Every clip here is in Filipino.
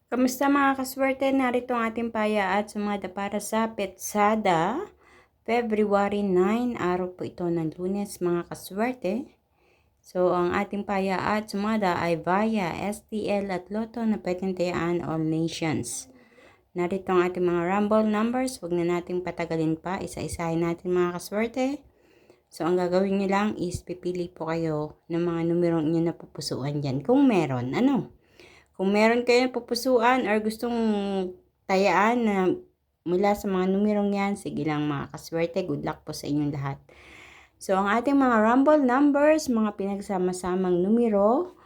Kamusta mga kaswerte? Narito ang ating paya at sumada para sa Petsada, February 9, araw po ito ng Lunes mga kaswerte. So, ang ating paya at sumada ay via STL at Lotto na pwedeng tayaan all nations. Narito ang ating mga rumble numbers. Huwag na nating patagalin pa. Isa-isahin natin mga kaswerte. So, ang gagawin nyo lang is pipili po kayo ng mga numerong inyo na pupusuan dyan. Kung meron, Kung meron kayo pupusuan or gustong tayaan na mula sa mga numerong yan, sige lang mga kaswerte, good luck po sa inyong lahat. So, ang ating mga rumble numbers, mga pinagsama-samang numero,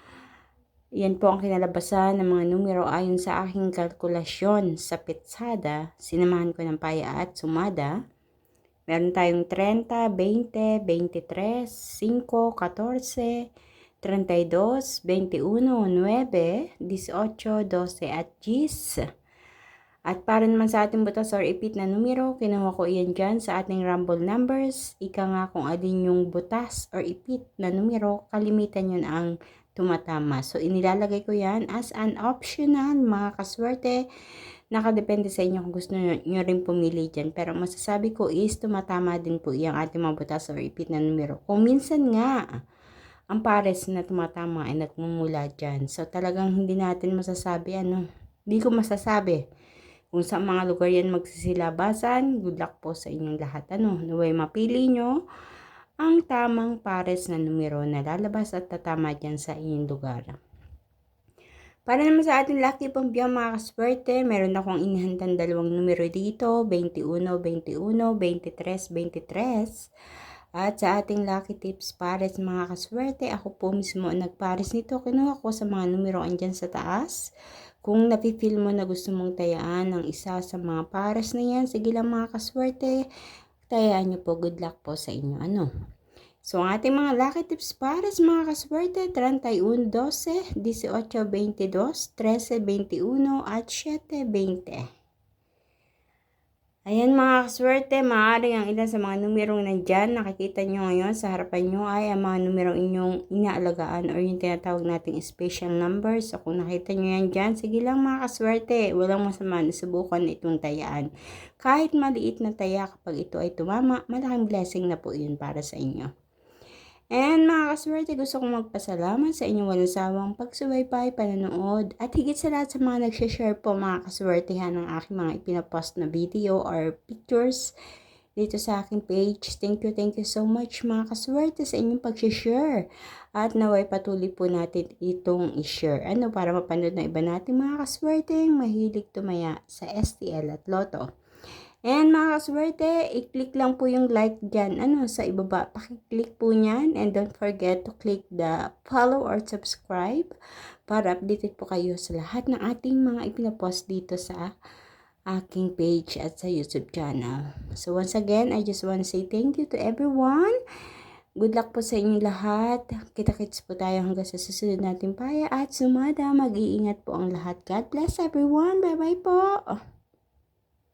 yan po ang kinalabasan ng mga numero ayon sa aking kalkulasyon sa Petsada. Sinamahan ko ng paya at sumada. Meron tayong 30, 20, 23, 5, 14, 32, 21, 9, 18, 12 at 10. At para naman sa ating butas or ipit na numero, kinuha ko iyan dyan sa ating rumble numbers. Ika nga kung alin yung butas or ipit na numero, kalimitan yun ang tumatama. So, inilalagay ko yan as an optional mga kaswerte. Nakadepende sa inyo kung gusto nyo rin pumili dyan. Pero masasabi ko is tumatama din po yung ating mga butas or ipit na numero. Kung minsan nga, ang pares na tumatama ay nagmumula dyan. So, talagang hindi natin masasabi, hindi ko masasabi kung sa mga lugar yan magsisilabasan. Good luck po sa inyong lahat. Naway mapili nyo ang tamang pares na numero na lalabas at tatama dyan sa inyong lugar. Para naman sa ating lucky pambiyan mga kaswerte, meron akong inihandang dalawang numero dito, 21, 21, 23, 23. At sa ating lucky tips pares mga kaswerte, ako po mismo ang nagpares nito. Kinuha ko sa mga numero andyan sa taas. Kung napifeel mo na gusto mong tayaan ng isa sa mga pares na yan, sige lang mga kaswerte, tayaan nyo po. Good luck po sa inyo. So, ang ating mga lucky tips pares mga kaswerte, 31, 12, 18, 22, 13, 21, at 7, 20. Ayan mga kaswerte, maaaring ang ilan sa mga numerong nandyan, nakikita nyo ngayon sa harapan nyo ay ang mga numerong inyong inaalagaan or yung tinatawag nating special numbers. So kung nakita nyo yan dyan, sige lang mga kaswerte, walang masama na subukan itong tayaan. Kahit maliit na taya kapag ito ay tumama, malaking blessing na po yun para sa inyo. And mga kaswerte, gusto kong magpasalamat sa inyong walang sawang pagsubaybay, panonood, at higit sa lahat sa mga nagsashare po mga kaswertehan ng aking mga ipinapost na video or pictures dito sa aking page. Thank you so much mga kaswerte sa inyong pag-share. At naway patuloy po natin itong i-share. Para mapanood ng iba natin mga kaswerte mahilig tumaya sa STL at Lotto. And mga kaswerte, i-click lang po yung like dyan, sa ibaba. Pakiclick po nyan. And don't forget to click the follow or subscribe para updated po kayo sa lahat ng ating mga ipinapost dito sa aking page at sa YouTube channel. So once again, I just want to say thank you to everyone. Good luck po sa inyong lahat. Kita-kits po tayo hanggang sa susunod nating paya at sumada. Mag-iingat po ang lahat. God bless everyone. Bye-bye po.